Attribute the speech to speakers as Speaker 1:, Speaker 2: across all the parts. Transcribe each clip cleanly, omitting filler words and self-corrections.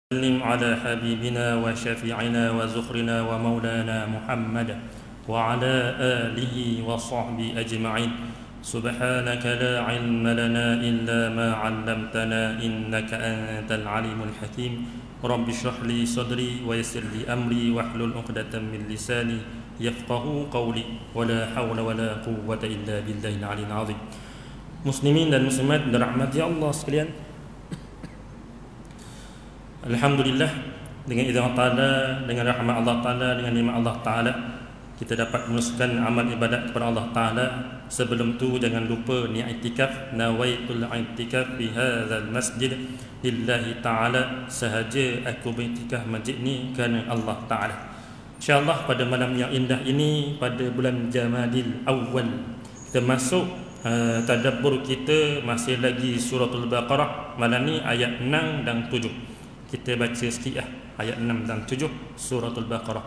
Speaker 1: وسلم على حبيبنا وشفيعنا وزخرنا ومولانا محمد وعلى آله وصحبه أجمعين. سبحانك لا علم لنا إلا ما علمتنا إنك أنت العليم الحكيم. رب اشرح لي صدري ويسر لي أمري واحلل عقدة من لساني يفقه قولي ولا حول ولا قوة إلا بالله العلي العظيم. Muslimin dan muslimat dirahmati Allah sekalian, alhamdulillah, dengan izin Allah Ta'ala, dengan rahmat Allah Ta'ala, dengan nikmat Allah Ta'ala, kita dapat meneruskan amal ibadat kepada Allah Ta'ala. Sebelum tu jangan lupa niat iktikaf, nawaitul iktikaf fi hadzal masjid lillahi ta'ala, sahaja aku beriktikaf masjid ni kerana Allah Ta'ala. InsyaAllah pada malam yang indah ini, pada bulan Jamadil Awal, kita masuk tadabbur kita masih lagi suratul Baqarah. Malam ni ayat 6 dan 7. Kita baca sikit ayat 6 dan 7 suratul Baqarah.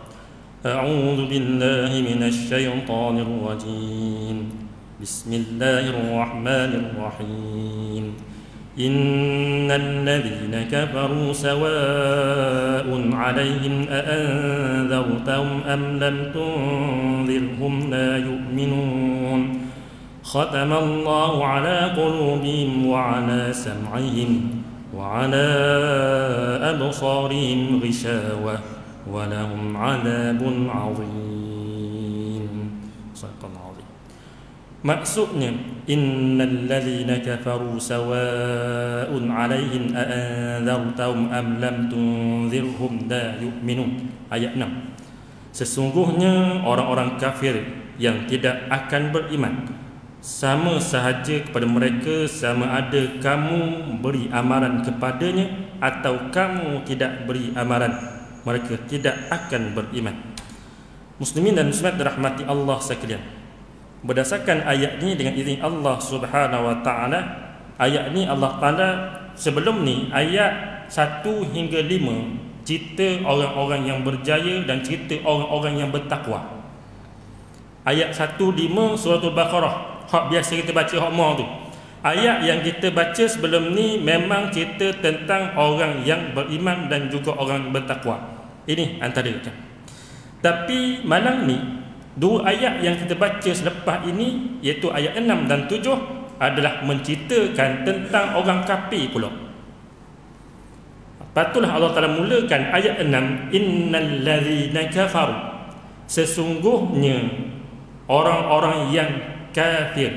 Speaker 1: A'udzu billahi minasy syaithanir rajim. Bismillahirrahmanirrahim. Innal ladzina kafaru sawa'un 'alaihim a anzartahum am lam tunzirhum la yu'minun. ختم الله على قلوبهم وعلى سمعهم وعلى أبصارهم غشاوة ولهم عذاب عظيم. صدق الله العظيم. Maksudnya, innal ladzina kafaru sawa'un 'alaihim a anzartahum am lam tunzirhum la yu'minun. Ayat 6. Sesungguhnya orang-orang kafir yang tidak akan beriman, sama sahaja kepada mereka sama ada kamu beri amaran kepadanya atau kamu tidak beri amaran, mereka tidak akan beriman. Muslimin dan muslimat dirahmati Allah sekalian, berdasarkan ayat ini dengan izin Allah Subhanahu wa taala, ayat ni Allah Taala sebelum ni ayat 1 hingga 5 cerita orang-orang yang berjaya dan cerita orang-orang yang bertakwa. Ayat 1-5 suratul Baqarah, hak biasa kita baca hak mau tu. Ayat yang kita baca sebelum ni memang cerita tentang orang yang beriman dan juga orang bertakwa. Ini antara kan. Tapi malam ni dua ayat yang kita baca selepas ini, iaitu ayat 6 dan 7 adalah menceritakan tentang orang kafir pula. Patutlah Allah Taala mulakan ayat 6, innal ladzina kafaru, sesungguhnya orang-orang yang kafir.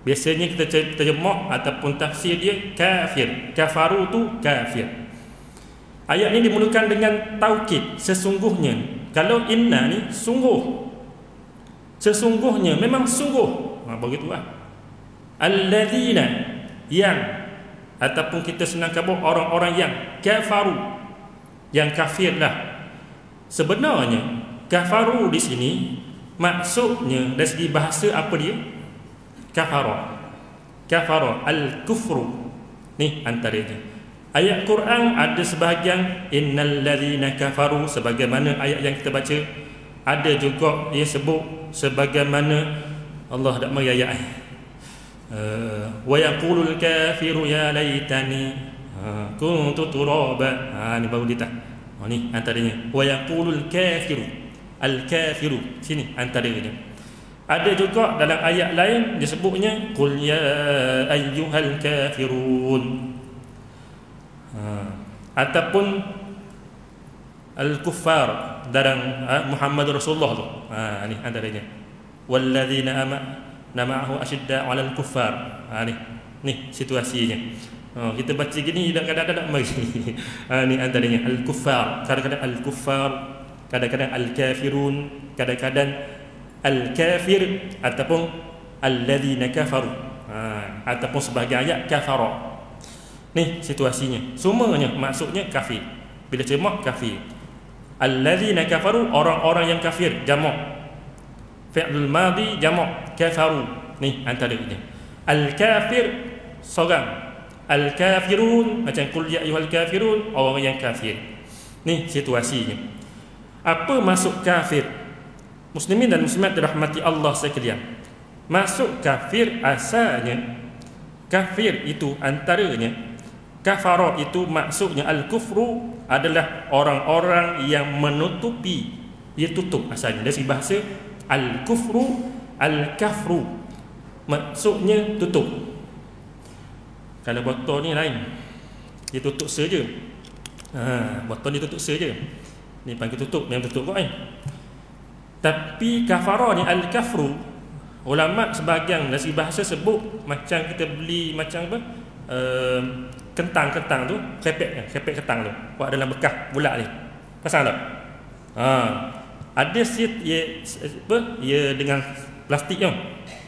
Speaker 1: Biasanya kita terjemah ataupun tafsir dia kafir. Kafaru tu kafir. Ayat ni dimulakan dengan taukid, sesungguhnya. Kalau inna ni sungguh, sesungguhnya, memang sungguh. Begitulah. Alladzina, yang, ataupun kita senang kabur orang-orang yang kafaru, yang kafir lah. Sebenarnya kafaru di sini maksudnya dari segi bahasa apa dia? Kafara. Kafara, al-kufru. Ni antaranya. Ayat Quran ada sebahagian innal ladzina kafaru, sebagaimana ayat yang kita baca. Ada juga dia sebut sebagaimana Allah dak mari ayat. Wa yaqulul kafiru ya laitani kuntu turaba. Ni baru ditah. Ni antaranya. Wa yaqulul kafiru, al-kafiru, sini antaranya. Ada juga dalam ayat lain disebutnya qul ya ayyuhal kafirun, ataupun al-kuffar dalam Muhammad Rasulullah tu. Ni antaranya. Walladzina ma'ahu ashidda 'alal kuffar. Ni situasinya. Kita baca gini kadang-kadang tak mari. Ni antaranya al-kuffar, kadang-kadang al-kuffar, kadang-kadang al-kafirun, kadang-kadang al-kafir, ataupun alladzina kafaru, ataupun sebagai ayat kafara. Ni situasinya. Semuanya maksudnya kafir. Bila cemak kafir. Alladzina kafaru, orang-orang yang kafir, jamak. Fi'lul madhi jamak, kafaru. Ni antaranya. Al-kafir seorang. Al-kafirun, macam qul ya ayyuhal kafirun, orang yang kafir. Ni situasinya. Apa maksud kafir? Muslimin dan muslimat dirahmati Allah sekalian, masuk kafir asalnya, kafir itu antaranya Kafara itu maksudnya al-kufru adalah orang-orang yang menutupi. Dia tutup asalnya. Dari bahasa al-kufru, al-kafru, maksudnya tutup. Kalau botol ni lain, dia tutup saja. Botol dia tutup saja. Ni panggil tutup, memang tutup kok Tapi kafara ni al-kafru, ulama sebahagian dari bahasa sebut macam kita beli macam apa? Kentang tu, kepek kentang tu. Buat dalam bekas bulat ni. Pasang tak? Ada seat ia dengan plastik tu.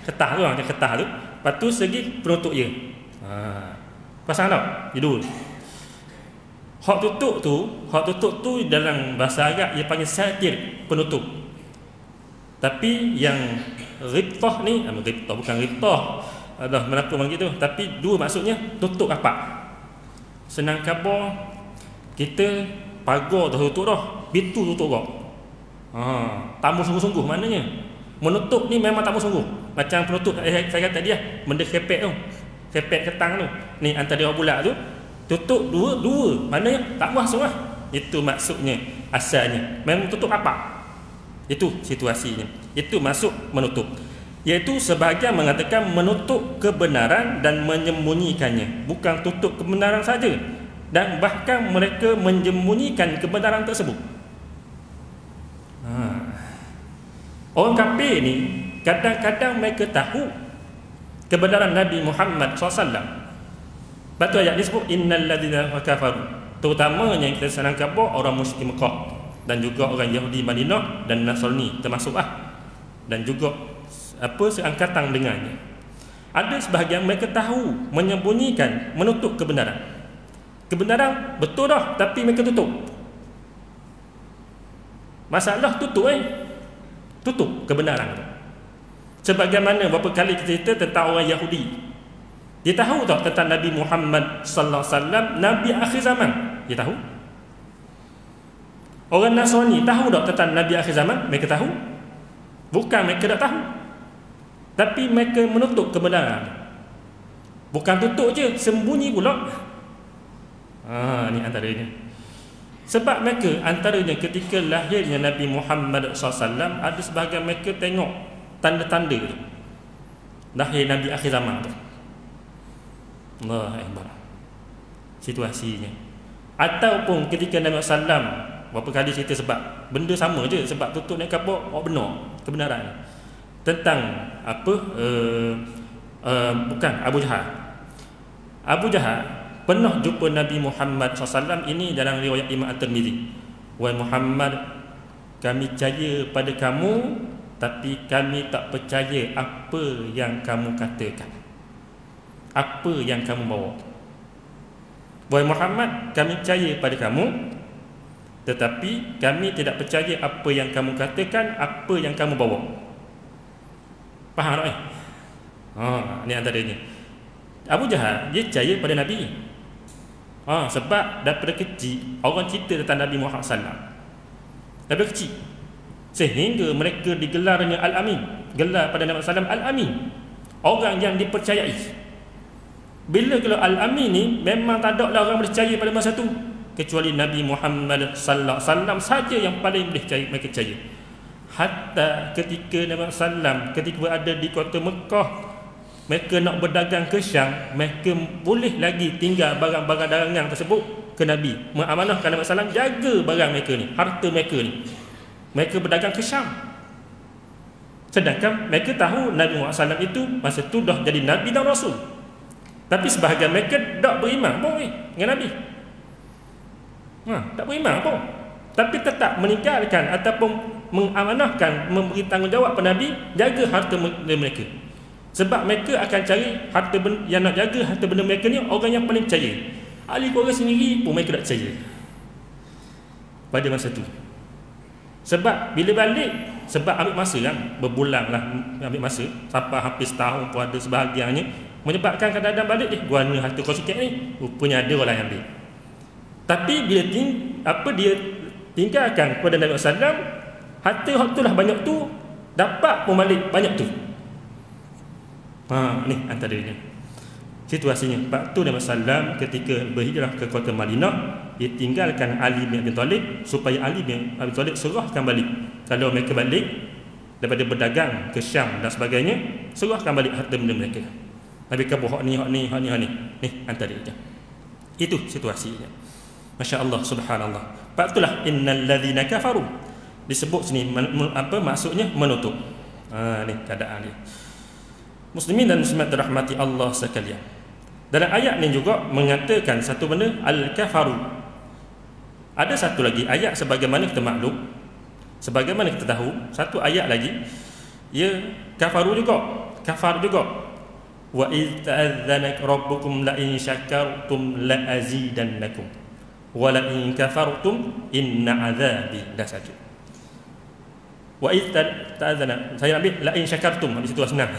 Speaker 1: Kertas tu, macam kertas tu. Lepas tu segi penutup dia. Pasang tak? Dia dulu. Hak tutup tu dalam bahasa Arab ia panggil satir, penutup. Tapi yang ghibtah ni, bukan ghibtah. Alah, kenapa panggil tu? Tapi dua maksudnya tutup rapat. Senang khabar, kita pagar dah tutup dah, pintu tutup kau. Tamu sungguh-sungguh maknanya. Menutup ni memang tamu sungguh. Macam penutup saya kata tadi benda kepek tu. Kepek ketang tu. Ni antara orang bulat tu, tutup dua. Maknanya tak puas semua. Itu maksudnya asalnya. Memang tutup rapat. Itu situasinya. Itu maksud menutup. Iaitu sebahagian mengatakan menutup kebenaran dan menyembunyikannya, bukan tutup kebenaran saja, dan bahkan mereka menyembunyikan kebenaran tersebut. Orang kafir ni kadang-kadang mereka tahu kebenaran Nabi Muhammad SAW. Batu ayat ni sebut innal ladzina kafaru, terutamanya yang kita senang khabar orang musyrik Mekah dan juga orang Yahudi Madinah dan Nasrani termasuk dan juga seangkatan dengannya. Ada sebahagian mereka tahu menyembunyikan, menutup kebenaran. Kebenaran betul dah, tapi mereka tutup. Masalah tutup tutup kebenaran tu. Sebagaimana beberapa kali kita cerita tentang orang Yahudi. Dia tahu tak tentang Nabi Muhammad sallallahu alaihi wasallam, Nabi akhir zaman? Dia tahu. Orang Nasrani tahu tak tentang Nabi akhir zaman? Mereka tahu. Bukan mereka tak tahu, tapi mereka menutup kebenaran. Bukan tutup je, sembunyi pula. Ni antaranya. Sebab mereka antaranya ketika lahirnya Nabi Muhammad SAW, ada sebahagian mereka tengok tanda-tanda tu. Lahir Nabi akhir zaman tu. Allah Akbar. Situasinya. Ataupun ketika Nabi SAW, berapa kali cerita sebab benda sama je, sebab tutup ni kapok benar kebenaran tentang bukan Abu Jahal pernah jumpa Nabi Muhammad SAW. Ini dalam riwayat Imam At-Tirmizi. Wahai Muhammad, kami percaya pada kamu, tapi kami tak percaya apa yang kamu katakan, apa yang kamu bawa. Wahai Muhammad, kami percaya pada kamu, tetapi kami tidak percaya apa yang kamu katakan, apa yang kamu bawa. Faham tak? Ni antaranya. Abu Jahal dia percaya pada Nabi. Sebab daripada kecil orang cerita tentang Nabi Muhammad SAW. Daripada kecil, sehingga mereka digelarnya Al-Amin. Gelar pada Nabi SAW Al-Amin, orang yang dipercayai. Bila kalau Al-Amin ni memang tak ada lah orang percaya pada masa tu, kecuali Nabi Muhammad sallallahu alaihi wasallam saja yang paling boleh percaya, mereka percaya. Hatta ketika Nabi sallam ketika berada di kota Mekah, mereka nak berdagang ke Syam, mereka boleh lagi tinggal barang-barang dagangan tersebut ke Nabi, mengamanahkan Nabi sallam jaga barang mereka ni, harta mereka ni. Mereka berdagang ke Syam. Sedangkan mereka tahu Nabi Muhammad sallam itu masa tu dah jadi Nabi dan Rasul. Tapi sebahagian mereka tak beriman pun dengan Nabi. Tak beriman pun, tapi tetap meninggalkan ataupun mengamanahkan, memberi tanggungjawab kepada Nabi jaga harta mereka. Sebab mereka akan cari harta yang nak jaga harta benda mereka ni orang yang paling percaya. Ahli keluarga sendiri pun mereka tak percaya pada masa tu. Sebab bila balik, sebab ambil masa kan, berbulan lah ambil masa, sampai hampir setahun pun ada sebahagiannya, menyebabkan kadang-kadang balik guana harta kau sikit ni rupanya ada orang lain ambil. Tapi bila dia tinggalkan kepada Nabi SAW, harta tu lah banyak tu, dapat pun balik banyak tu. Ni antaranya. situasinya. Waktu Nabi Sallam ketika berhijrah ke kota Madinah, dia tinggalkan Ali bin Abi Talib supaya Ali bin Abi Talib serahkan balik. Kalau mereka balik daripada berdagang ke Syam dan sebagainya, serahkan balik harta benda mereka. Nabi kabur hak ni. Ni antara dia. Itu situasinya. Masya-Allah, subhanallah. Itulah innal ladzina kafaru. Disebut sini apa maksudnya? Menutup. Ni keadaan dia. Muslimin dan muslimat dirahmati Allah sekalian. Dalam ayat ni juga mengatakan satu benda, al-kafaru. Ada satu lagi ayat sebagaimana kita maklum, sebagaimana kita tahu, satu ayat lagi ya kafaru juga, kafar juga. Wa idz ta'adzana rabbukum la in syakartum la azidannakum wa la in kafartum inna 'adzabi lasyadid. Wa idz ta'adzana, saya ambil la in syakartum, habis itu senang.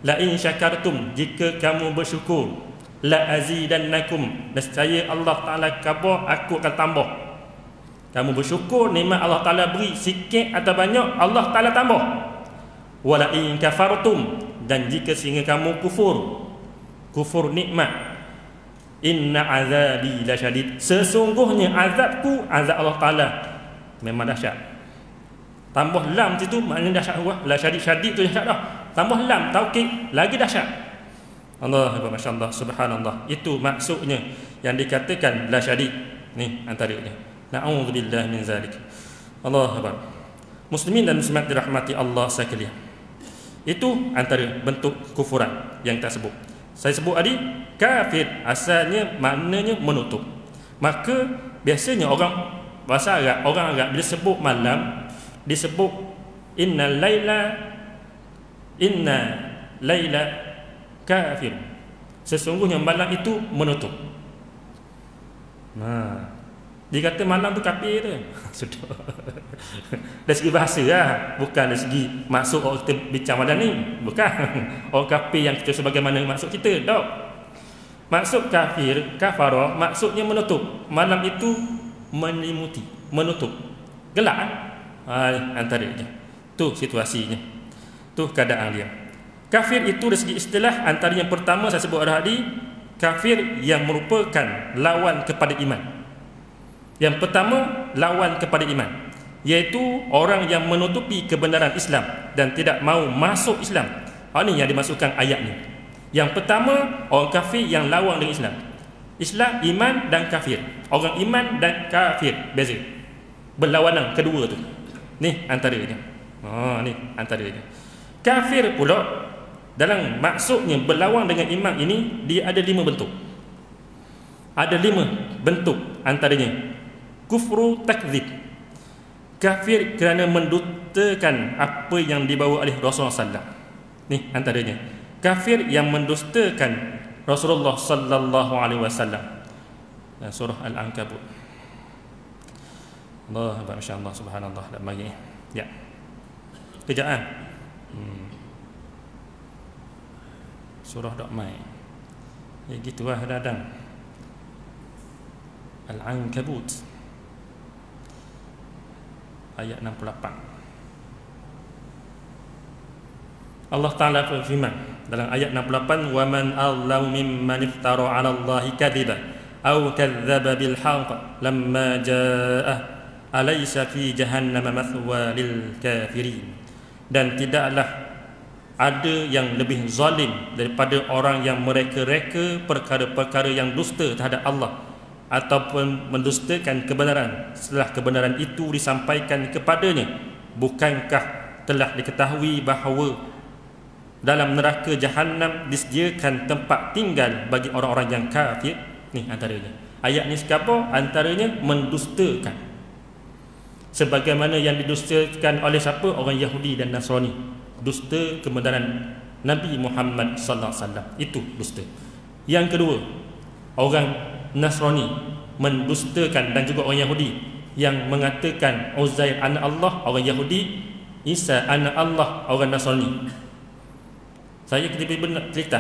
Speaker 1: La in syakartum, jika kamu bersyukur, la azidannakum, nescaya Allah Taala khabar aku akan tambah. Kamu bersyukur nikmat Allah Taala beri sikit atau banyak, Allah Taala tambah. Wala in kafartum, dan jika sehingga kamu kufur nikmat, inna azabi lasyadid, sesungguhnya azabku, azab Allah Taala memang dahsyat. Tambah lam situ maknanya dahsyat huah, la syadid tu dahsyat dah. Tambah lam taukid lagi dahsyat. Allah, masyaallah, subhanallah. Itu maksudnya yang dikatakan la syadid. Ni antaranya. Na'udzubillah min zalik. Allah akbar. Muslimin dan muslimat dirahmati Allah sekalian. Itu antara bentuk kufuran yang kita sebut. Saya sebut tadi kafir asalnya maknanya menutup. Maka biasanya orang bahasa Arab, orang Arab bila sebut malam disebut inna laila kafir. Sesungguhnya malam itu menutup. Dia kata malam tu kafir tu. Sudah. Dari segi bahasa lah, bukan dari segi maksud orang kita bincang malam ni. Bukan orang kafir yang kita sebagaimana maksud kita. Tak. Maksud kafir, kafara, maksudnya menutup. Malam itu menyelimuti, menutup, gelap. Antaranya. Tu situasinya. Tu keadaan dia. Kafir itu dari segi istilah, antara yang pertama saya sebut tadi, kafir yang merupakan lawan kepada iman. Yang pertama, lawan kepada iman, iaitu orang yang menutupi kebenaran Islam dan tidak mahu masuk Islam. Ini yang dimasukkan ayat ni. Yang pertama, orang kafir yang lawan dengan Islam. Islam, iman dan kafir. Orang iman dan kafir beza, berlawanan kedua tu. Ni antaranya. Ni antaranya. Kafir pula dalam maksudnya berlawan dengan iman ini, dia ada 5 bentuk. Ada 5 bentuk antaranya. Kufru takdzib, kafir kerana mendustakan apa yang dibawa oleh Rasulullah sallallahu. Ni antaranya. Kafir yang mendustakan Rasulullah sallallahu alaihi wasallam. Surah Al-Ankabut. Allah, masyaallah, subhanallah, dan bagi. Ya. Kejaan. Surah dok mai. Ya gitulah kadang. Al-Ankabut ayat 68. Allah Ta'ala berfirman dalam ayat 68, wa man azlamu mimman iftara 'ala Allahi kadhiban aw kadzdzaba bil haqq lamma ja'ah alaysa fi jahannama mathwa lil kafirin. Dan tidaklah ada yang lebih zalim daripada orang yang mereka-reka perkara-perkara yang dusta terhadap Allah ataupun mendustakan kebenaran setelah kebenaran itu disampaikan kepadanya. Bukankah telah diketahui bahawa dalam neraka Jahannam disediakan tempat tinggal bagi orang-orang yang kafir? Ni antaranya. Ayat ni sekapa? Antaranya mendustakan, sebagaimana yang didustakan oleh siapa? Orang Yahudi dan Nasrani. Dusta kebenaran Nabi Muhammad sallallahu alaihi wasallam, itu dusta. Yang kedua, orang Nasrani mendustakan, dan juga orang Yahudi yang mengatakan Uzair anak Allah, orang Yahudi, Isa anak Allah, orang Nasrani. Saya tiba-tiba cerita,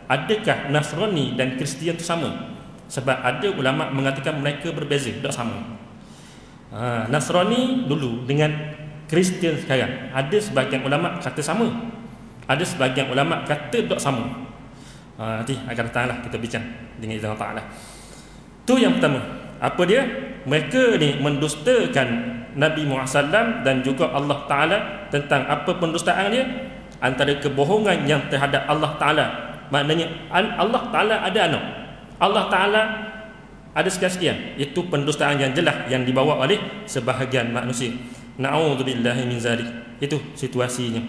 Speaker 1: adakah Nasrani dan Kristian itu sama? Sebab ada ulama mengatakan mereka berbeza, tak sama. Nasrani dulu dengan Kristian sekarang, ada sebahagian ulama kata sama, ada sebahagian ulama kata tak sama. Nanti akan datanglah kita bincang dengan izin Allah Ta'ala. Tu yang pertama. Apa dia? Mereka ni mendustakan Nabi Muhammad SAW dan juga Allah Ta'ala. Tentang apa pendustaan dia? Antara kebohongan yang terhadap Allah Ta'ala. Maknanya Allah Ta'ala ada anak, Allah Ta'ala ada sekian-sekian. Itu pendustaan yang jelas yang dibawa oleh sebahagian manusia. Na'udzubillahi min zalik. Itu situasinya.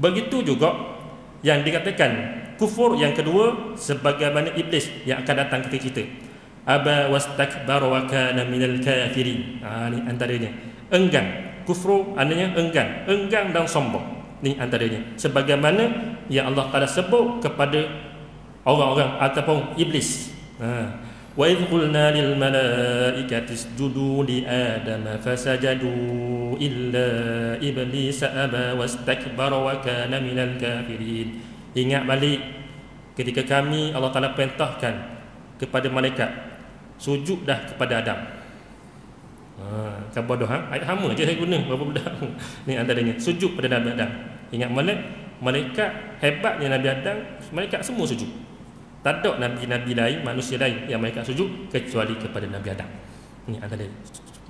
Speaker 1: Begitu juga yang dikatakan kufur yang kedua, sebagaimana iblis yang akan datang ketika kita. Aba wastakbara wa kana minal kafirin. Ni antaranya. Enggan. Kufur maknanya enggan dan sombong. Ni antaranya. Sebagaimana yang Allah Ta'ala sebut kepada orang-orang ataupun iblis. Wa idh qulna lil malaikati isjudu li adama fasajadu illa iblis aba wastakbara wa kana minal kafirin. Ingat balik ketika kami Allah Ta'ala perintahkan kepada malaikat sujud dah kepada Adam. Kan bodoh ayat sama je saya guna berapa budak. Ni antaranya sujud pada Nabi Adam. Ingat malaikat hebatnya Nabi Adam, malaikat semua sujud. Tak ada nabi-nabi lain, manusia lain yang malaikat sujud kecuali kepada Nabi Adam. Ni antaranya.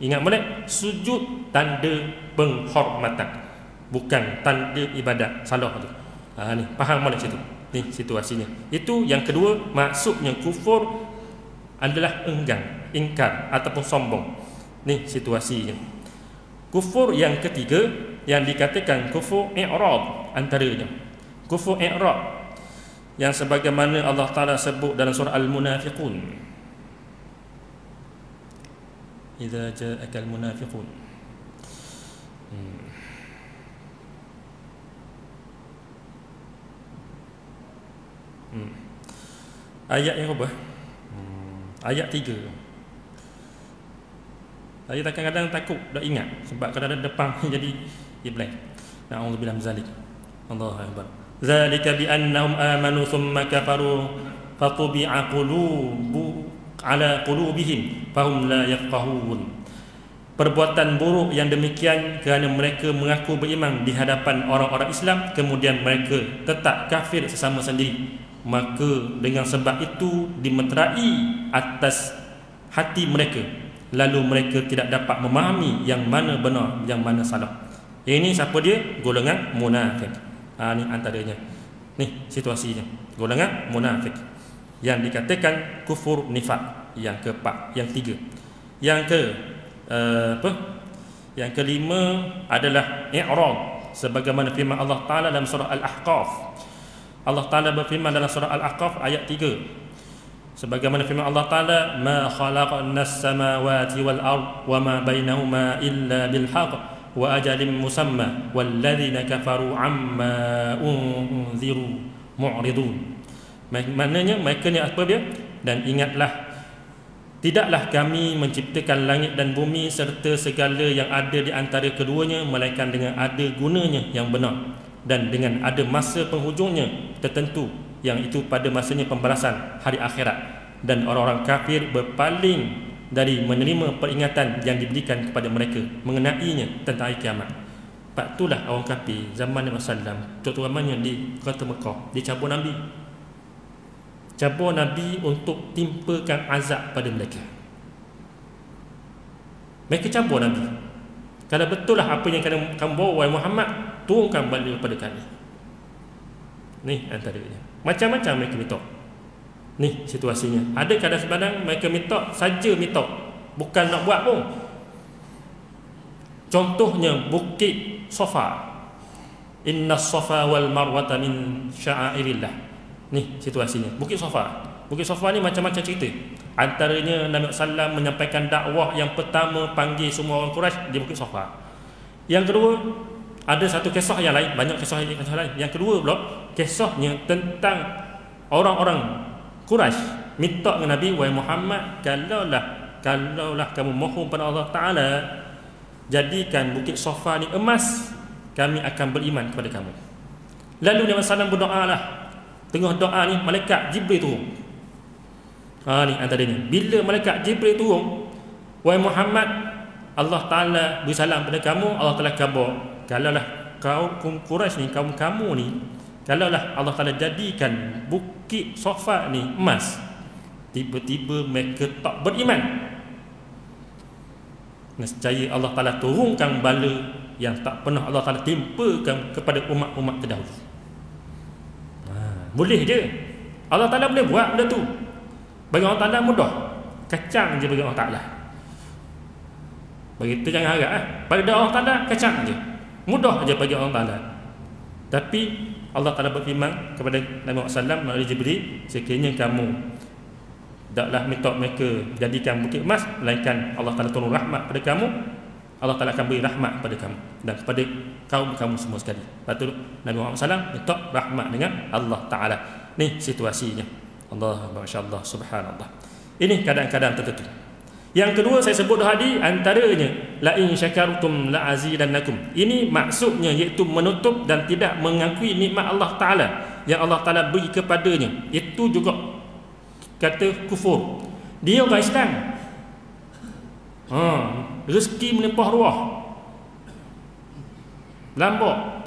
Speaker 1: Ingat sujud tanda penghormatan, bukan tanda ibadat salah tu. Ni faham molek situ. Ni situasinya. Itu yang kedua, maksudnya kufur adalah enggan, ingkar ataupun sombong. Ni situasinya. Kufur yang ketiga yang dikatakan kufur i'rad, antaranya kufur i'rad yang sebagaimana Allah Ta'ala sebut dalam surah Al-Munafiqun. Idza ja'akal munafiqun. Ayat yang apa? Ayat 3. Saya kadang-kadang takut tak ingat sebab kadang-kadang depan jadi blank. Na'udzubillah min zalik. Allahu akbar. Zalika bi annahum amanu thumma kafaru fatubi'a qulubihim fahum la yafqahun. Perbuatan buruk yang demikian kerana mereka mengaku beriman di hadapan orang-orang Islam, kemudian mereka tetap kafir sesama sendiri. Maka dengan sebab itu dimeterai atas hati mereka, lalu mereka tidak dapat memahami yang mana benar, yang mana salah. Ini siapa dia? Golongan munafik. Ni antaranya. Ni situasinya. Golongan munafik yang dikatakan kufur nifak. Yang keempat, yang tiga. Yang Yang kelima adalah i'rad, sebagaimana firman Allah Ta'ala dalam surah Al-Ahqaf. Allah Ta'ala berfirman dalam surah Al-Ahqaf ayat 3, sebagaimana firman Allah Ta'ala, ma khalaqnas samawati wal ard wa ma bainahuma illa bil haqq wa ajalin musamma walladzina kafaru amma unziru mu'ridun. Maknanya mereka ni apa dia? Dan ingatlah, tidaklah kami menciptakan langit dan bumi serta segala yang ada di antara keduanya melainkan dengan ada gunanya yang benar dan dengan ada masa penghujungnya tertentu, yang itu pada masanya pembalasan hari akhirat, dan orang-orang kafir berpaling dari menerima peringatan yang diberikan kepada mereka mengenainya tentang hari kiamat. Sebab itulah orang kafir zaman Nabi SAW, terutamanya di kota Mekah, dicabut Nabi. Cabut Nabi untuk timpakan azab pada mereka. Mereka cabut Nabi. Kalau betul lah apa yang kamu bawa wahai Muhammad, turunkan balik kepada kami. Ni antaranya. Macam-macam mereka minta. Ni situasinya. Ada kadang-kadang mereka minta saja minta, bukan nak buat pun. Contohnya Bukit Safa. Inna Safa wal Marwata min sya'airillah. Ni situasinya. Bukit Safa. Bukit Safa ni macam-macam cerita. Antaranya Nabi SAW menyampaikan dakwah yang pertama, panggil semua orang Quraisy di Bukit Safa. Yang kedua, ada satu kisah yang lain, banyak kisah lain. Yang kedua pula, kisahnya tentang orang-orang Quraisy minta dengan Nabi, wahai Muhammad, kalaulah kamu mohon pada Allah Ta'ala, jadikan Bukit Safa ni emas, kami akan beriman kepada kamu. Lalu Nabi SAW berdoa lah. Tengah doa ni malaikat Jibril turun. Ni antaranya. Bila malaikat Jibril turun, wahai Muhammad, Allah Ta'ala bersalam pada kamu, Allah Ta'ala khabar, kalaulah kaum Quraisy ni, kaum kamu ni, Kalaulah Allah Ta'ala jadikan bukit Safa ni emas, tiba-tiba mereka tak beriman, nescaya Allah Ta'ala turunkan bala yang tak pernah Allah Ta'ala timpakan kepada umat-umat terdahulu. Boleh je, Allah Ta'ala boleh buat benda tu. Bagi Allah Ta'ala mudah, kacang je bagi Allah Ta'ala. Bagi itu jangan harap pada Allah Ta'ala kacang je, mudah je bagi Allah Ta'ala. Tapi Allah Ta'ala berfirman kepada Nabi Muhammad SAW melalui Jibril, sekiranya kamu taklah minta mereka jadikan bukit emas, melainkan Allah Ta'ala turun rahmat pada kamu, Allah Ta'ala akan beri rahmat pada kamu dan kepada kaum kamu semua sekali. Lepas tu Nabi Muhammad SAW minta rahmat dengan Allah Ta'ala. Ni situasinya. Allah, masya-Allah, subhanallah. Ini kadang-kadang tertentu. Yang kedua saya sebut tadi, antaranya la in syakartum la azidannakum. Ini maksudnya iaitu menutup dan tidak mengakui nikmat Allah Ta'ala yang Allah Ta'ala beri kepadanya. Itu juga kata kufur. Dia orang Islam, rezeki melimpah ruah, lambak,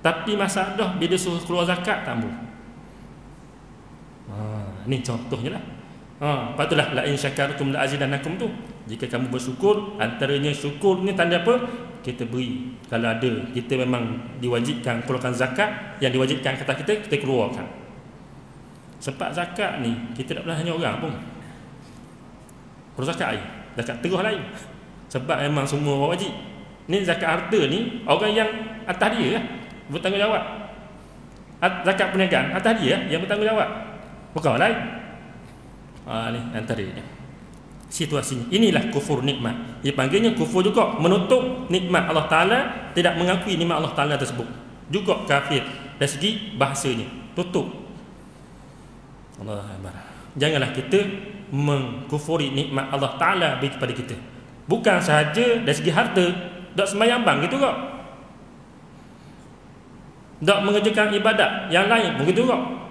Speaker 1: tapi masalah bila suruh keluar zakat tak boleh. Ni contohnya lah. Patutlah la in syakartum la azidannakum tu. Jika kamu bersyukur, antaranya syukur ni tanda apa? Kita beri. Kalau ada, kita memang diwajibkan keluarkan zakat, yang diwajibkan kata kita keluarkan. Sebab zakat ni kita tak pernah hanya orang pun keluar zakat air, zakat terus lain. Sebab memang semua orang wajib. Ni zakat harta ni orang yang atas dia lah bertanggungjawab. Zakat perniagaan atas dia yang bertanggungjawab, bukan orang lain. Ni antaranya situasinya. Inilah kufur nikmat. Dia panggilnya kufur juga, menutup nikmat Allah Ta'ala, tidak mengakui nikmat Allah Ta'ala tersebut. Juga kafir dari segi bahasanya, tutup. Allah Akbar. Janganlah kita mengkufuri nikmat Allah Ta'ala bagi kepada kita. Bukan sahaja dari segi harta, tak sembahyang bang gitu kok, tak mengerjakan ibadat yang lain begitu kok.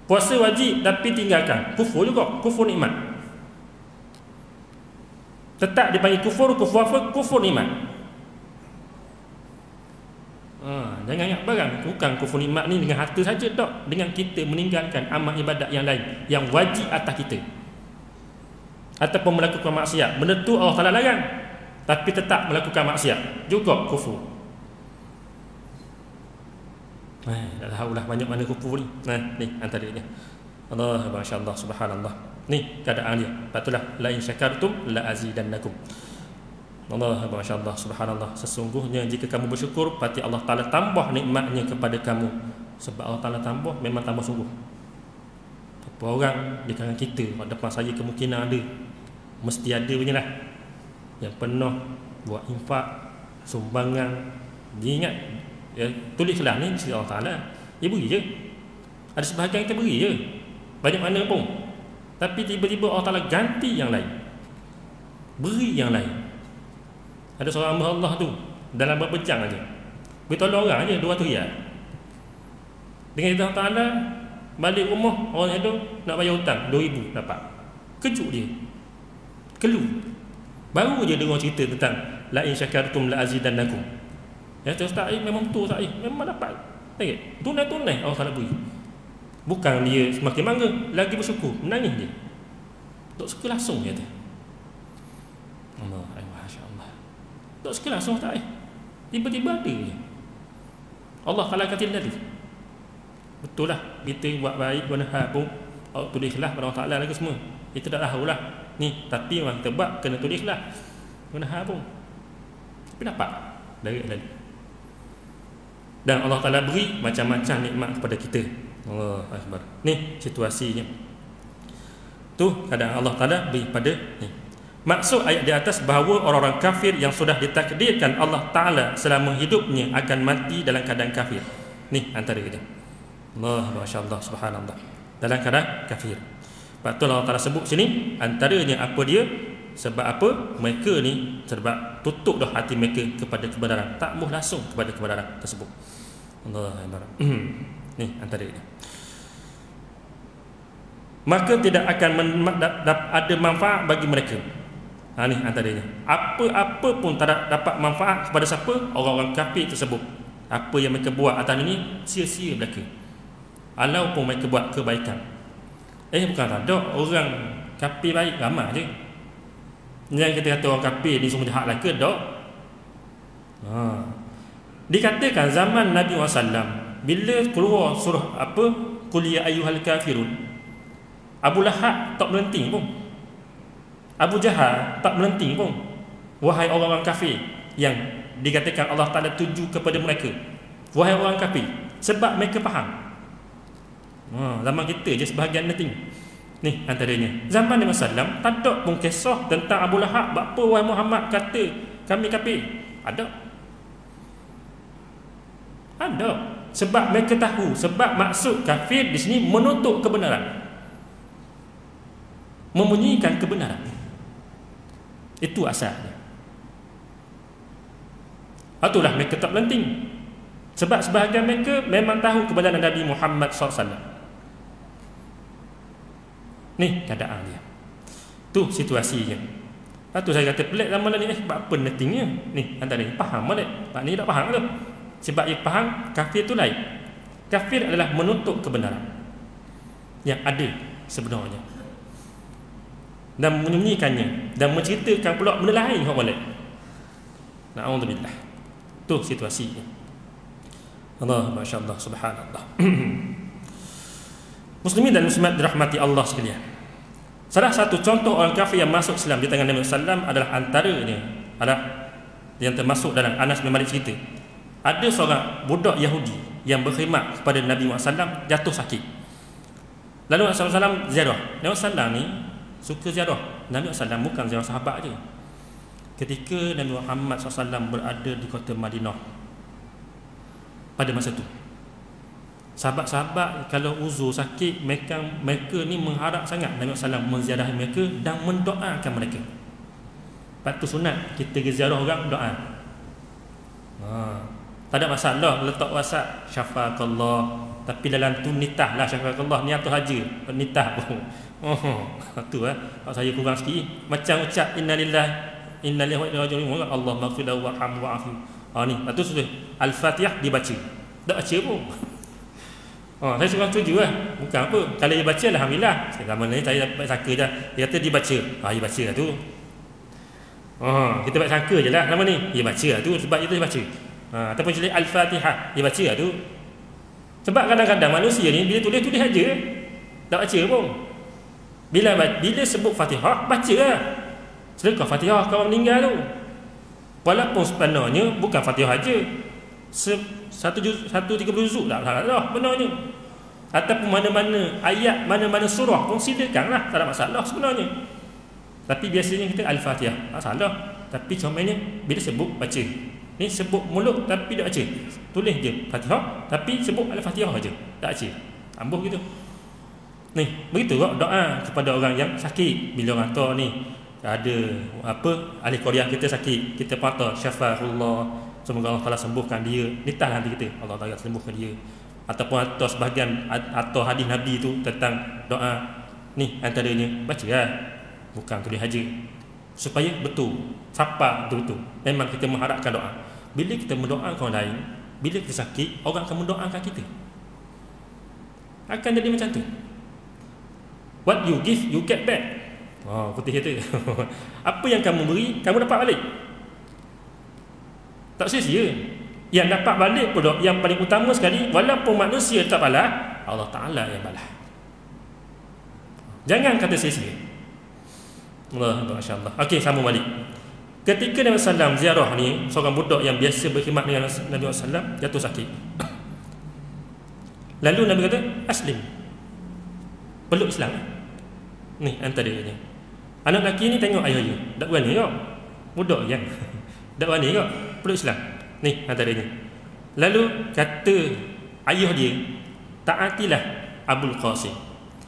Speaker 1: Puasa wajib tapi tinggalkan, kufur juga, kufur nikmat. Tetap dipanggil kufur. Kufur apa? Kufur nikmat. Jangan ingat barang, bukan kufur nikmat ni dengan harta saja tak, dengan kita meninggalkan amal ibadat yang lain yang wajib atas kita, ataupun melakukan maksiat. Benda tu Allah Ta'ala larang, tapi tetap melakukan maksiat juga kufur. Dah tahu lah banyak mana kufur ni. Ni antaranya. Allah, masya-Allah, subhanallah. Ni keadaan dia. Patutlah la in syakartum la azidannakum. Allah, masya-Allah, subhanallah. Sesungguhnya jika kamu bersyukur, pasti Allah Ta'ala tambah nikmatnya kepada kamu. Sebab Allah Ta'ala tambah, memang tambah sungguh. Apa orang di kalangan kita, depan saya kemungkinan ada, mesti ada punya lah, yang pernah buat infak, sumbangan. Dia ingat, ya, tulislah ni sisi Allah Ta'ala, dia beri je. Ada sebahagian kita beri je, banyak mana pun, tapi tiba-tiba Allah Ta'ala ganti yang lain, beri yang lain. Ada seorang hamba Allah tu dalam berbejang aja, bertolong orang aja 200 riyal. Dengan izin Allah Ta'ala, balik rumah orang itu nak bayar hutang 2,000 dapat. Kejut dia, keluh. Baru je dengar cerita tentang la in syakartum la azidannakum. Ya, Ustaz, memang betul Ustaz, memang dapat. Tunai-tunai Allah Ta'ala beri. Bukan dia semakin bangga, lagi bersyukur, menangis dia. Tak suka langsung kata. Allah, masya-Allah. Tak suka langsung tak, tiba-tiba ada je. Allah Ta'ala kata tadi. Betul lah, kita buat baik buat hak pun tulislah pada Allah Ta'ala lagi semua. Kita tak tahulah ni, tapi orang kita buat kena tulislah buat hak pun. Tapi dapat dari lain. Dan Allah Ta'ala beri macam-macam nikmat kepada kita. Allah Akbar. Ni situasinya. Tu kadang Allah Ta'ala beri pada ni. Maksud ayat di atas bahawa orang-orang kafir yang sudah ditakdirkan Allah Ta'ala selama hidupnya akan mati dalam keadaan kafir. Ni antara dia. Allah, masya-Allah, subhanallah. Dalam keadaan kafir. Sebab tu Allah Ta'ala sebut sini, antaranya apa dia? Sebab apa? Mereka ni sebab tutup dah hati mereka kepada kebenaran, tak mau langsung kepada kebenaran tersebut. Allah Akbar. Ni antara dia. Maka tidak akan ada manfaat bagi mereka. Ni antaranya. Apa-apa pun tak dapat manfaat kepada siapa? Orang-orang kafir tersebut. Apa yang mereka buat atas ini sia-sia belaka. Walaupun mereka buat kebaikan. Bukan tak ada. Orang kafir baik ramai je. Yang kita kata orang kafir ni semua jahat lah ke? Tak. Dikatakan zaman Nabi SAW, bila keluar surah apa, Qul ya ayyuhal kafirun, Abu Lahab tak melenting pun, Abu Jahal tak melenting pun. Wahai orang-orang kafir, yang dikatakan Allah Ta'ala tuju kepada mereka, wahai orang kafir, sebab mereka faham. Zaman kita je sebahagian melenting. Ni antaranya. Zaman Nabi SAW tak ada pun kisah tentang Abu Lahab. Apa wahai Muhammad kata kami kafir? Ada. Sebab mereka tahu. Sebab maksud kafir di sini menuntut kebenaran, membunyikan kebenaran. Itu asalnya. Itulah mereka tak melenting. Sebab sebahagian mereka memang tahu kebenaran Nabi Muhammad SAW. Ni keadaan dia. Tu situasinya. Lepas tu saya kata pelik zaman ni, apa pentingnya? Ni antara ni faham balik. Pak ni tak faham tu. Sebab dia faham kafir tu lain. Kafir adalah menuntut kebenaran yang ada sebenarnya, dan menyembunyikannya, dan menceritakan pula benda lain hak balik. Na'udzubillah. Tu situasinya. Allah, masya-Allah, subhanallah. Muslimin dan muslimat dirahmati Allah sekalian. Salah satu contoh orang kafir yang masuk Islam di tangan Nabi SAW adalah antaranya adalah yang termasuk dalam Anas bin Malik cerita. Ada seorang budak Yahudi yang berkhidmat kepada Nabi SAW jatuh sakit. Lalu Nabi SAW ziarah. Nabi SAW ni suka ziarah. Nabi SAW bukan ziarah sahabat je. Ketika Nabi Muhammad SAW berada di kota Madinah pada masa tu, sahabat-sahabat kalau uzur sakit, mereka ni mengharap sangat Nabi SAW menziarahi mereka dan mendoakan mereka. Lepas tu sunat kita pergi ziarah orang, doa. Tak ada masalah letak WhatsApp syafaqallah, tapi dalam tu nitah lah syafaqallah, ni atau haja nitah pun. Tu kalau saya kurang sikit, macam ucap innalillahi inna ilaihi raji'un, Allah maghfir lahu warhamhu wa'afu. Ni lepas tu sudah Al-Fatihah dibaca. Tak baca pun. Saya suka setuju lah. Bukan apa, kalau dia baca alhamdulillah. Zaman ni saya dapat sangka je. Dia kata dia baca. Dia baca lah tu. Kita baik sangka je lah nama ni. Dia baca lah tu, sebab itu dia baca. Ataupun tulis Al-Fatihah, dia baca lah tu. Sebab kadang-kadang manusia ni bila tulis aja, tak baca pun. Bila sebut Fatihah, baca lah. Sedekah Fatihah kalau meninggal tu. Walaupun sebenarnya bukan Fatihah aja, 130 juzuk tak salah benarnya. Ataupun mana-mana ayat, mana-mana surah pun silakanlah, tak ada masalah sebenarnya. Tapi biasanya kita Al-Fatihah, tak salah. Tapi comel bila sebut baca. Ni sebut mulut tapi tak baca. Tulis je Fatihah tapi sebut Al-Fatihah aja, tak baca. Ambuh gitu. Ni, begitu kok doa kepada orang yang sakit. Bila orang tua ni ada ahli Korea kita sakit, kita patah syafa'ullah, semoga Allah Ta'ala sembuhkan dia. Nitah nanti kita, Allah Ta'ala sembuhkan dia. Ataupun atau sebahagian atau hadis Nabi tu tentang doa. Ni antaranya baca lah. Bukan tulis haja. Supaya betul, siapa betul-betul memang kita mengharapkan doa. Bila kita mendoakan orang lain, bila kita sakit, orang akan mendoakan kita. Akan jadi macam tu. What you give, you get back. Putih itu. Apa yang kamu beri, kamu dapat balik. Tak sia-sia. Yang dapat balik pula yang paling utama sekali, walaupun manusia tak balas, Allah Ta'ala yang balas. Jangan kata sia-sia. Allah, masya-Allah. Okey, sambung balik. Ketika Nabi SAW ziarah ni, seorang budak yang biasa berkhidmat dengan Nabi SAW jatuh sakit. Lalu Nabi kata, aslim, peluk Islam. Ni antaranya. Anak lelaki ni tengok ayah dia, tak berani kau. Budak kan. Tak berani kau, peluk Islam. Ni antaranya. Lalu kata ayah dia, taatilah Abul Qasim.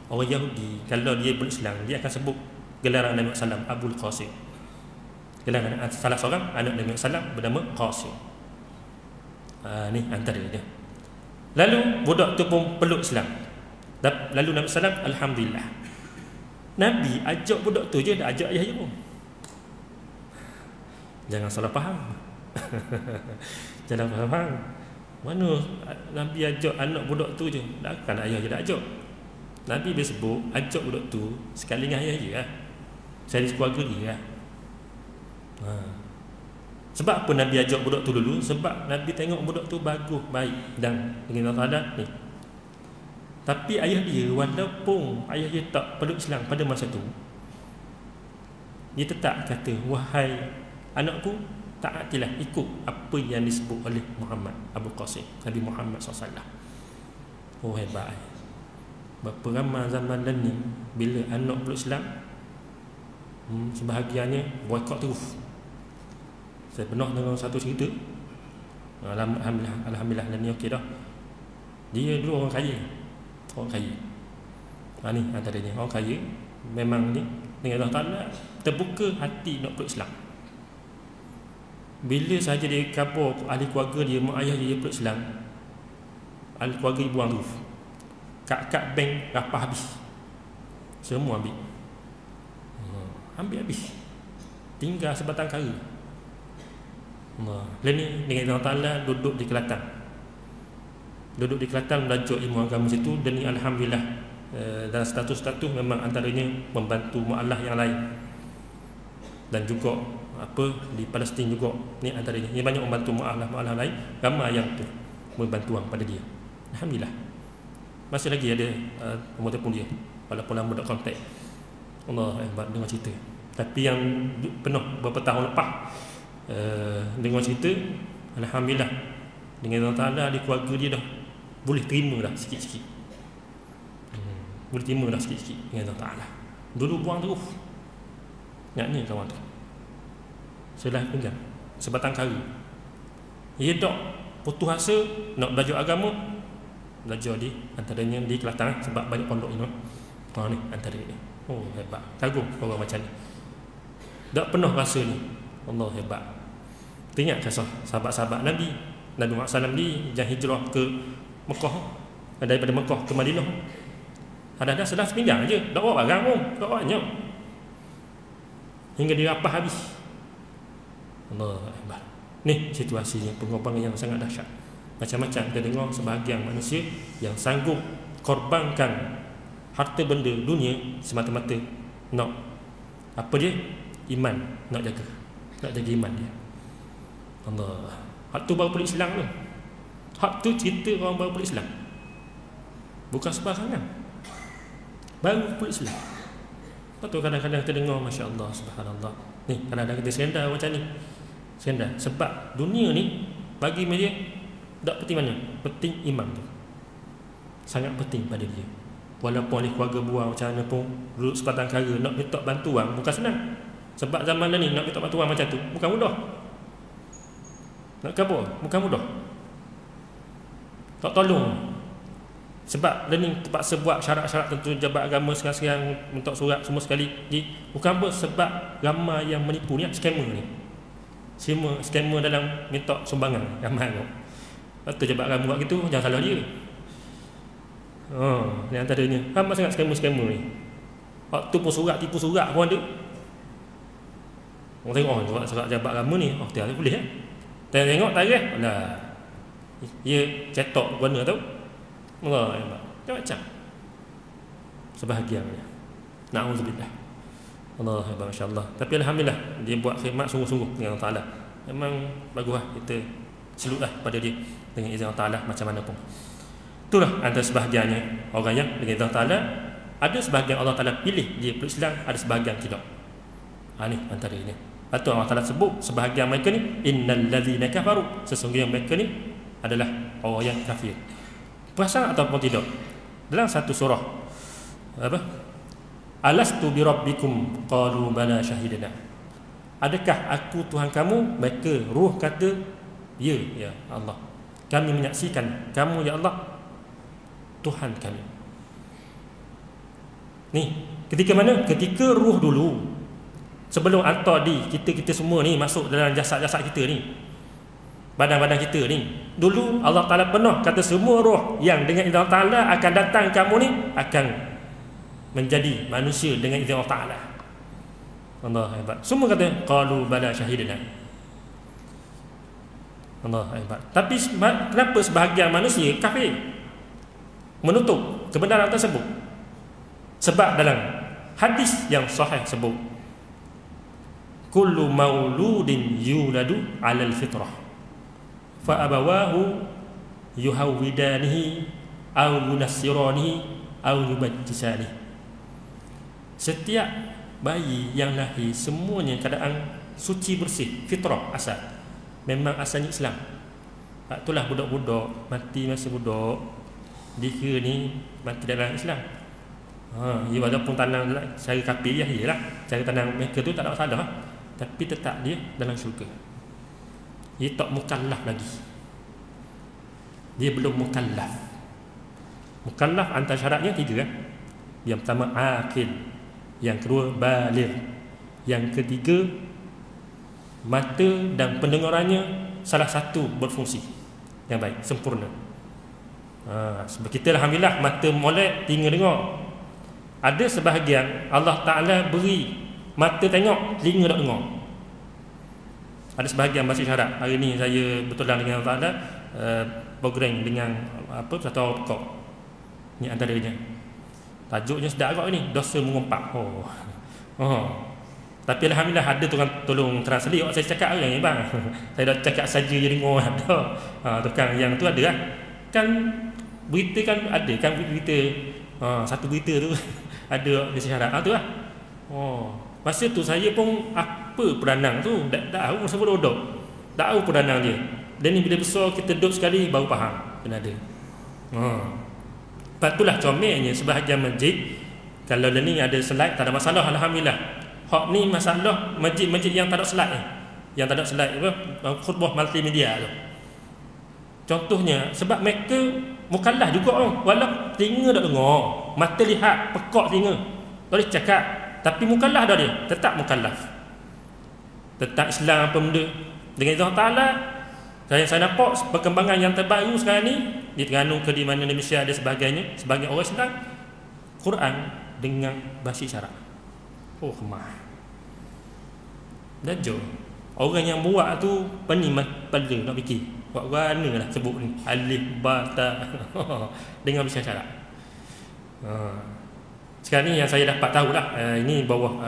Speaker 1: Orang Yahudi kalau dia berislam, dia akan sebut gelaran Nabi SAW Abul Qasim. Gelaran salah seorang anak Nabi SAW bernama Qasim. Ni antaranya. Lalu budak tu pun peluk Islam. Lalu Nabi SAW, alhamdulillah. Nabi ajak budak tu je, dah ajak ayah dia pun. Jangan salah faham. Jangan salah faham. Mana Nabi ajak anak budak tu je, takkan ayah je dah ajak. Nabi dia sebut ajak budak tu sekali dengan ayah je lah, cari keluarga dia lah. Sebab apa Nabi ajak budak tu dulu? Sebab Nabi tengok budak tu bagus, baik dan dengan Allah Ta'ala ni. Tapi ayah dia, walaupun ayah dia tak peluk Islam pada masa tu, dia tetap kata, wahai anakku, taatilah, ikut apa yang disebut oleh Muhammad Abu Qasim, Nabi Muhammad SAW. Oh, hebat. Berapa ramai zaman ni bila anak peluk Islam, sebahagiannya boykot terus. Saya pernah dengar satu cerita, Alhamdulillah dan ni okey dah. Dia dulu orang kaya. Ni antaranya orang kaya, memang ni dengan Allah Ta'ala terbuka hati nak peluk Islam. Bila saja dia khabar ahli keluarga dia, mak ayah dia peluk Islam, ahli keluarga dia buang terus. Kad bank rapah habis, semua ambil habis, tinggal sebatang kara. Lain ni dengan Allah Ta'ala duduk di Kelantan, belajar ilmu agama situ. Dan ni Alhamdulillah, dalam status-status memang antaranya membantu mu'alah yang lain, dan juga di Palestin juga. Ni antaranya, dia banyak membantu mu'alah lain, ramai yang tu membantu pada dia. Alhamdulillah. Masih lagi ada nombor telefon dia, walaupun lama tak kontak. Allah hebat dengar cerita. Tapi yang penuh beberapa tahun lepas, dengar cerita, Alhamdulillah dengan Allah Ta'ala di keluarga dia dah boleh terima dah sikit-sikit. Boleh terima dah sikit-sikit dengan Allah Ta'ala. Dulu buang terus. Ingat ni kawan tu, selah pinggang sebatang kara. Dia tak putus asa nak belajar agama, belajar di antaranya di Kelantan, sebab banyak pondok ni. Ni antara ni. Oh, hebat. Kagum orang macam ni. Tak pernah rasa ni. Allah hebat. Teringat kisah sahabat-sahabat Nabi Muhammad SAW ni yang hijrah ke Mekah, daripada Mekah ke Madinah. Ada sedah sepinggang je, tak bawa barang pun, tak banyak, hingga dia rapah habis. Allah hebat. Ni situasinya, pengorbanan yang sangat dahsyat. Macam-macam kita dengar sebahagian manusia yang sanggup korbankan harta benda dunia semata-mata nak apa dia? Iman, nak jaga iman dia. Allah. Hak tu baru peluk Islam tu. Hak tu cerita orang baru peluk Islam, bukan sembarangan, baru peluk Islam. Lepas tu kadang-kadang kita dengar, Masya Allah, Subhanallah. Ni kadang-kadang kita serendar macam ni, serendar. Sebab dunia ni bagi media tak penting mana, penting iman tu, sangat penting pada dia. Walaupun oleh keluarga buang macam mana pun, duduk sebatang kara nak minta bantuan bukan senang. Sebab zaman ni nak minta bantuan macam tu bukan mudah. Nak kabur bukan mudah, tak tolong. Sebab learning terpaksa buat syarat-syarat tentu. Jabat agama sekarang minta surat semua sekali. Bukan apa, sebab ramai yang menipu ni, scammer ni. Semua scammer dalam minta sumbangan ramai tu. Lepas tu jabat agama buat gitu, jangan salah dia. Ni antaranya ramai sangat scammer ni. Waktu pun surat, tipu surat pun ada. Orang tengok surat jabat agama ni, dia boleh kan. Tengok tarikh, alah, dia cetak guna tu. Allah, macam-macam sebahagiannya. Na'udzubillah. Allah, masya-Allah. Tapi alhamdulillah dia buat khidmat sungguh-sungguh dengan Allah Taala. Memang baguslah kita selutlah pada dia dengan izin Allah Taala macam mana pun. Itulah antara sebahagiannya orang yang dengan Allah Taala. Ada sebahagian Allah Taala pilih dia peluk Islam, ada sebahagian tidak. Ni antara ini. Atau Allah Taala sebut sebahagian mereka ni, innal ladzina kafaru, sesungguhnya mereka ni adalah orang yang kafir. Perasan ataupun tidak, dalam satu surah apa, alastu bi rabbikum qalu bala syahidna, adakah aku Tuhan kamu? Mereka ruh kata ya, ya Allah, kami menyaksikan kamu ya Allah Tuhan kami. Ni ketika mana? Ketika ruh dulu, sebelum hantar di kita semua ni masuk dalam jasad-jasad kita ni, badan-badan kita ni, dulu Allah Ta'ala pernah kata semua roh yang dengan izin Allah Ta'ala akan datang kamu ni akan menjadi manusia dengan izin Allah Ta'ala. Allah hebat. Semua kata qalu bala syahidna. Allah hebat. Tapi kenapa sebahagian manusia kafir menutup kebenaran tersebut? Sebab dalam hadis yang sahih sebut, kullu mauludin yuladu 'alal fitrah fa abawahu yuhawwidanihi aw yunassiranihi aw yubajjisanihi. Setiap bayi yang lahir semuanya keadaan suci bersih, fitrah asal. Memang asalnya Islam. Itulah budak-budak mati masa budak dikira ni mati dalam Islam. Ya, walaupun tanam cara kafir ya, iyalah cara tanam mereka tu tak ada masalah, tapi tetap dia dalam syurga. Dia tak mukallaf lagi. Dia belum mukallaf. Mukallaf antara syaratnya 3 kan. Yang pertama akil, yang kedua baligh, yang ketiga mata dan pendengarannya salah satu berfungsi yang baik, sempurna. Sebab kita alhamdulillah mata molek, telinga dengar. Ada sebahagian Allah Ta'ala beri mata tengok, telinga tak dengar. Ada sebahagian masih syarat. Hari ni saya bertulang dengan Allah Ta'ala program dengan satu orang pekak. Ni antaranya. Tajuknya sedap agak ni, dosa mengumpat. Tapi alhamdulillah ada tukang tolong translate. Saya cakap yang ni bang. Saya dah cakap saja je dengar dah. Tukang yang tu ada lah. Kan berita kan ada kan berita. Satu berita tu ada syarat tu lah. Masa tu saya pun apa peranan tu tak tahu masa budak. Tak tahu peranan dia. Dan ni bila besar kita duduk sekali baru faham benda ada. Lepas itulah comelnya sebahagian masjid kalau learning ada slide tak ada masalah alhamdulillah. Hak ni masalah masjid-masjid yang tak ada slide ni. Yang tak ada slide apa khutbah multimedia tu. Contohnya sebab mereka mukallaf juga walau telinga tak dengar, mata lihat, pekak telinga. Boleh cakap tapi mukallaf dah dia, tetap mukallaf. Tetap Islam apa benda. Dengan Allah Ta'ala saya nampak perkembangan yang terbaru sekarang ni di Terengganu ke di mana Malaysia ada sebagainya, sebagai orang Islam Quran dengan bahasa isyarat. Kemah. Dan jom orang yang buat tu pening pada nak fikir. Buat mana lah sebut ni alif ba ta dengan bahasa isyarat. Sekarang ni yang saya dapat tahu lah ini bawah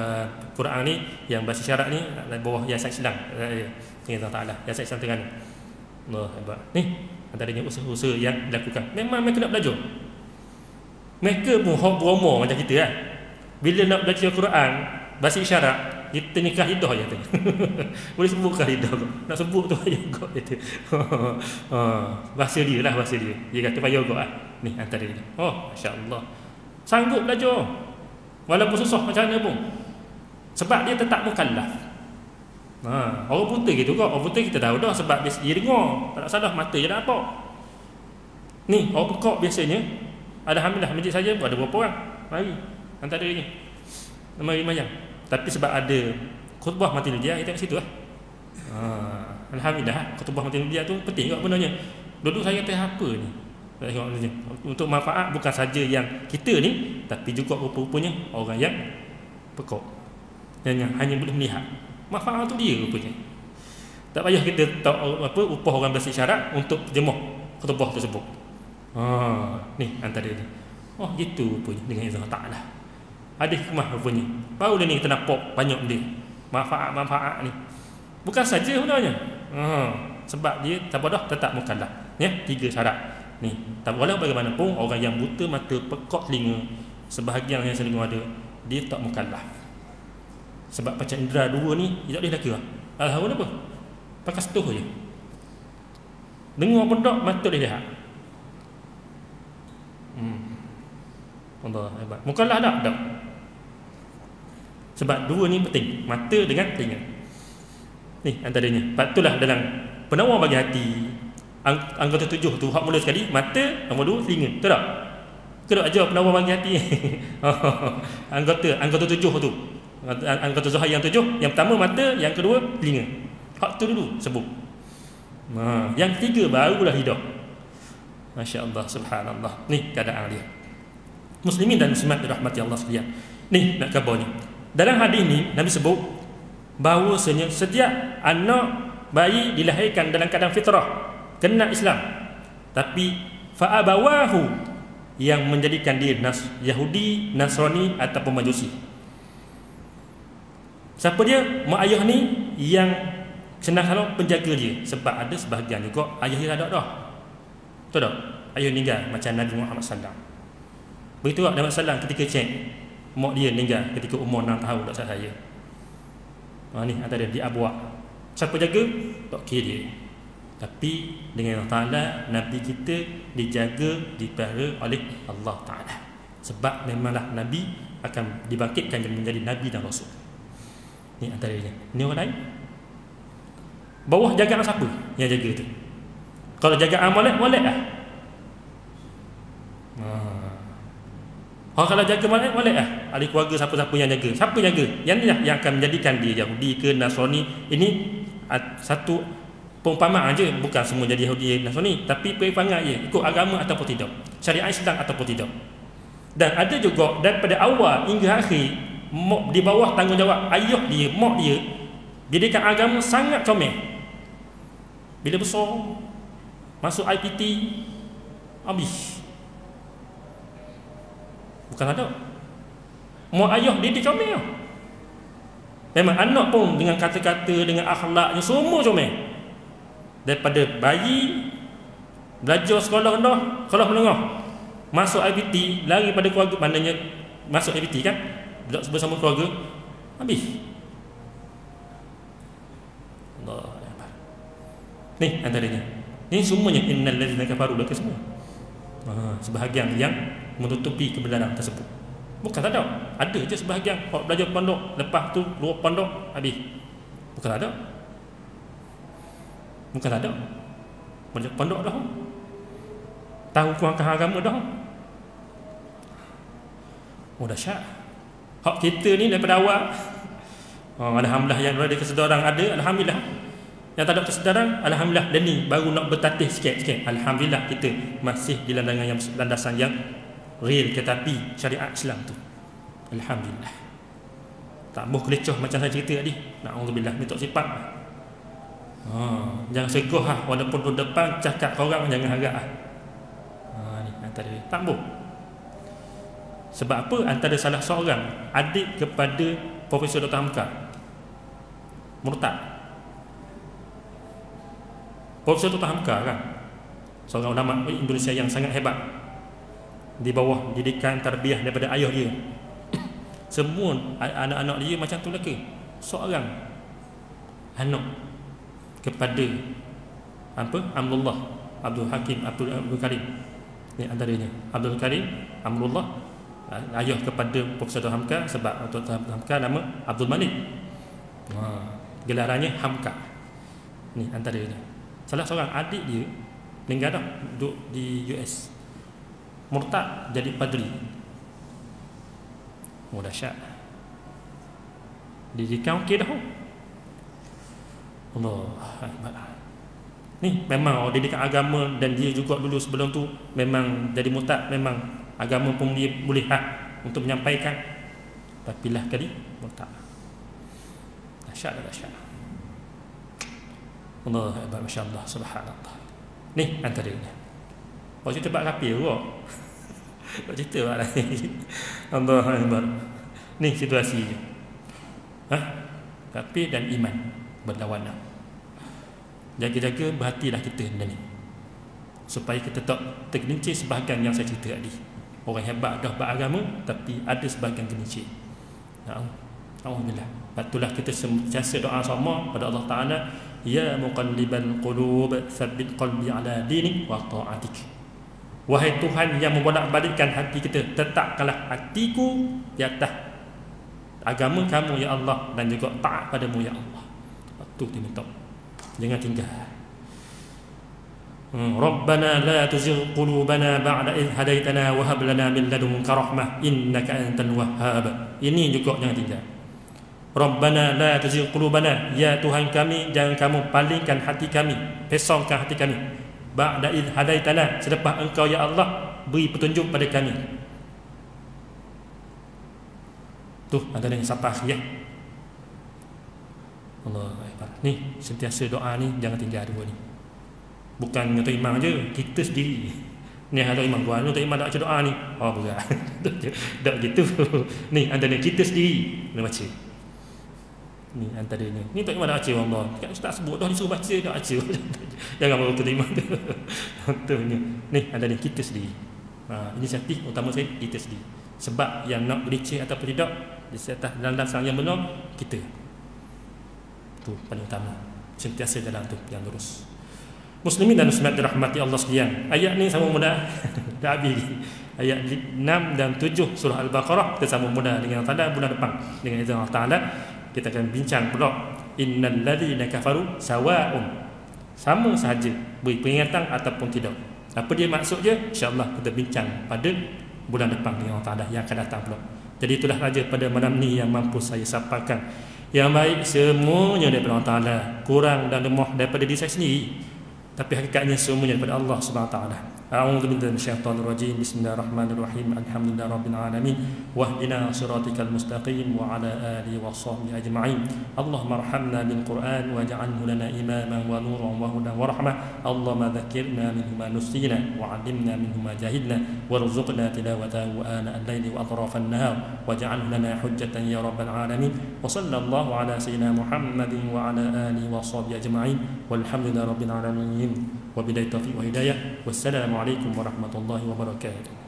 Speaker 1: Quran ni yang bahasa isyarat ni bawah Yayasan Islam dengan Allah Ta'ala Yayasan Islam Terengganu. Allah hebat. Ni antaranya usaha-usaha yang dilakukan. Memang mereka nak belajar. Mereka pun hak beromo macam kita lah. Bila nak belajar Quran bahasa isyarat, kita nikah hidah je tu. Boleh sebut hidah kau. Nak sebut tu payah kau kata. Bahasa dia lah bahasa dia. Dia kata payah kau lah. Ni antara dia. Masya-Allah. Sanggup belajar. Walaupun susah macam mana pun. Sebab dia tetap mukallaf. Orang buta gitu kok. Orang buta kita tahu dah sebab dia dengar. Tak salah mata je dah apa. Ni orang pekak biasanya alhamdulillah masjid saja ada berapa orang? Mari. Antaranya mari mayang. Tapi sebab ada khutbah multimedia kita kat situ lah. Alhamdulillah khutbah multimedia tu penting juga benarnya. Dulu saya kata apa ni? Untuk manfaat bukan saja yang kita ni tapi juga rupa-rupanya orang yang pekak. Yang hanya boleh melihat. Manfaat tu dia rupanya. Tak payah kita tahu upah orang bahasa isyarat untuk terjemah khutbah tersebut. Ni antara dia. Gitu rupanya dengan izin Allah Ta'ala. Ada hikmah rupanya. Baru ni kita nampak banyak benda. Manfaat-manfaat ni. Bukan saja sebenarnya. Sebab dia tetap mukallaf. Ya, 3 syarat. Ni, walau bagaimanapun orang yang buta mata, pekak telinga, sebahagian yang sering ada, dia tak mukallaf. Sebab macam indera 2 ni, dia tak boleh laki lah. Alhamdulillah apa? Pakai setuh je. Dengar pun tak, mata boleh lihat. Allah hebat. Mukallaf tak? Tak. Sebab 2 ni penting, mata dengan telinga. Ni antaranya. Itulah dalam penawar bagi hati anggota 7 tu hak mula sekali mata, nombor 2 telinga. Betul tak? Kedok aja penawar bagi hati. anggota 7 tu. Anggota Zuhair yang 7, yang pertama mata, yang kedua telinga. Hak tu dulu sebut. Yang ketiga barulah hidup. Masya-Allah, subhanallah. Ni keadaan dia. Muslimin dan muslimat dirahmati Allah sekalian. Ni nak khabarnya. Dalam hadis ni Nabi sebut bahawasanya setiap anak bayi dilahirkan dalam keadaan fitrah, kena Islam, tapi fa'abawahu, yang menjadikan dia Yahudi, Nasrani ataupun Majusi. Siapa dia? Mak ayah ni yang senang kalau penjaga dia, sebab ada sebahagian juga ayah dia ada dah. Betul tak? Ayah meninggal macam Nabi Muhammad SAW. Begitu tak Nabi SAW ketika cek mak dia meninggal ketika umur 6 tahun, tak salah saya. Ni antara dia abuak. Siapa jaga? Tak kira dia. Tapi dengan Allah Ta'ala, Nabi kita dijaga, dipelihara oleh Allah Ta'ala. Sebab memanglah Nabi akan dibangkitkan dan menjadi Nabi dan Rasul. Ni antaranya. Ni orang lain. Bawah jagaan siapa yang jaga tu? Kalau jagaan molek lah. Kalau jaga molek lah. Ahli keluarga siapa-siapa yang jaga. Siapa jaga? Yang ni lah yang akan menjadikan dia Yahudi ke Nasrani. Ini satu perumpamaan aja, bukan semua jadi Yahudi Nasrani, tapi perumpamaan je, ikut agama ataupun tidak, syariat Islam ataupun tidak. Dan ada juga daripada awal hingga akhir di bawah tanggungjawab ayah dia, mak dia, didikan agama sangat comel. Bila besar masuk IPT habis. Bukan ada. Mak ayah didik comel. Memang anak pun dengan kata-kata, dengan akhlaknya semua comel. Daripada bayi belajar sekolah rendah, sekolah menengah, masuk IPT, lari pada keluarga, maknanya masuk IPT kan, duduk bersama keluarga, habis. Allah. Ni antaranya. Ni semuanya innal ladzina kafaru laka semua. Sebahagian yang menutupi kebenaran tersebut. Bukan tak ada. Ada je sebahagian belajar pondok, lepas tu luar pondok habis. Bukan tak ada. Bukan tak ada. Belajar pondok dah. Tahu kuangkah agama dah. Oh dahsyat. Hak kita ni daripada awal. Alhamdulillah yang ada kesedaran ada, alhamdulillah. Yang tak ada kesedaran, alhamdulillah. Dan ni baru nak bertatih sikit-sikit. Alhamdulillah kita masih di landasan yang real, tetapi syariat Islam tu. Alhamdulillah. Tak boleh kelecah macam saya cerita tadi. Na'udzubillah, ni tak sifat. Jangan segoh lah, walaupun tu depan cakap korang jangan harap lah. Ni antara dia. Tak boleh. Sebab apa? Antara salah seorang adik kepada Profesor Dr. Hamka murtad. Profesor Dr. Hamka kan, seorang ulama Indonesia yang sangat hebat, di bawah didikan tarbiyah daripada ayah dia. Semua anak-anak dia macam tu leka. Seorang anak kepada Amrullah Abdul Hakim Abdul Karim. Ni antaranya Abdul Karim Amrullah, ayah kepada Profesor Hamka, sebab Dr. Hamka nama Abdul Malik. Gelarannya Hamka. Ni antaranya. Salah seorang adik dia meninggal dah, duduk di US. Murtad jadi padri. Oh dahsyat. Didikan okey dah. Allah. Ni memang didikan agama, dan dia juga dulu sebelum tu memang jadi murtad, memang agama pun dia boleh hak untuk menyampaikan, tapi lah kali murtad. Dahsyat. Allah Akbar, masya-Allah, subhanallah. Ni antaranya. Kau cerita bab kafir ke? Kau cerita bab lain. Allah Akbar. Ni situasinya. Kafir dan iman berlawanan. Jaga-jaga berhatilah kita benda ni, supaya kita tak tergelincir sebahagian yang saya cerita tadi. Orang hebat dah beragama, tapi ada sebahagian gelincir. Alhamdulillah. Itulah kita sentiasa doa sama pada Allah Ta'ala, ya muqallibal qulub tsabbit qalbi ala dinik wa ta'atik. Wahai Tuhan yang membolak-balikkan hati kita, tetapkanlah hatiku di atas agama kamu ya Allah, dan juga taat padamu ya Allah. Itu diminta, jangan tinggal. Rabbana la tuzigh qulubana ba'da idh hadaitana wa hab lana min ladunka rahmah innaka antal wahhab. Ini juga jangan tinggal. Rabbana la tuzigh qulubana, ya Tuhan kami, jangan kamu palingkan hati kami, pesongkan hati kami, ba'da idh hadaitana, selepas engkau ya Allah beri petunjuk pada kami. Tu antara yang sapah ya. Allah Akbar. Ni sentiasa doa ni jangan tinggal dua ni. Bukan untuk imam je, kita sendiri. Ni kalau imam buat, untuk imam tak baca doa ni, oh berat. Tak gitu. Ni antara kita sendiri kena baca. Ni antaranya. Ni tak imam dah baca Allah. Kan ustaz sebut dah disuruh baca dah baca. Jangan bawa untuk imam tu. Contohnya. Ni antara kita sendiri. Inisiatif utama saya kita sendiri. Sebab yang nak bericik ataupun tidak di atas dalam dasar yang benar kita. Tu paling utama. Sentiasa dalam tu yang lurus. Muslimin dan muslimat dirahmati Allah sekalian. Ayat ni sama mudah dah habis. Ayat 6 dan 7 surah Al-Baqarah kita sama mudah dengan Allah bulan depan dengan izin Allah Taala kita akan bincang pula innal ladzina kafaru sawa'un, sama sahaja beri peringatan ataupun tidak. Apa dia maksudnya insya-Allah kita bincang pada bulan depan dengan Allah Taala yang akan datang pula. Jadi itulah saja pada malam ni yang mampu saya sampaikan. Yang baik semuanya daripada Allah Taala, kurang dan lemah daripada diri saya sendiri. Tapi hakikatnya semuanya daripada Allah Subhanahu wa taala. A'udzu billahi minasyaitonir rajim. Bismillahirrahmanirrahim. Alhamdulillahirabbil alamin. Wahdina shiratal mustaqim wa ala alihi washabbihi ajma'in. Allahumma arhamna bil Qur'an waj'alhu lana imaman wa nuran wa hudan wa rahmah. Allahumma dhakkirna minhu ma nusina wa 'allimna minhu ma jahilna warzuqna tilawatahu ana al-laili wa atrafan nahar waj'alhu lana hujjatan ya rabbal alamin. Wa sallallahu ala sayyidina Muhammadin wa ala alihi washabbihi ajma'in. Walhamdulillahirabbil alamin. Wabillahi taufiq wa hidayah. Wassalamualaikum warahmatullahi wabarakatuh.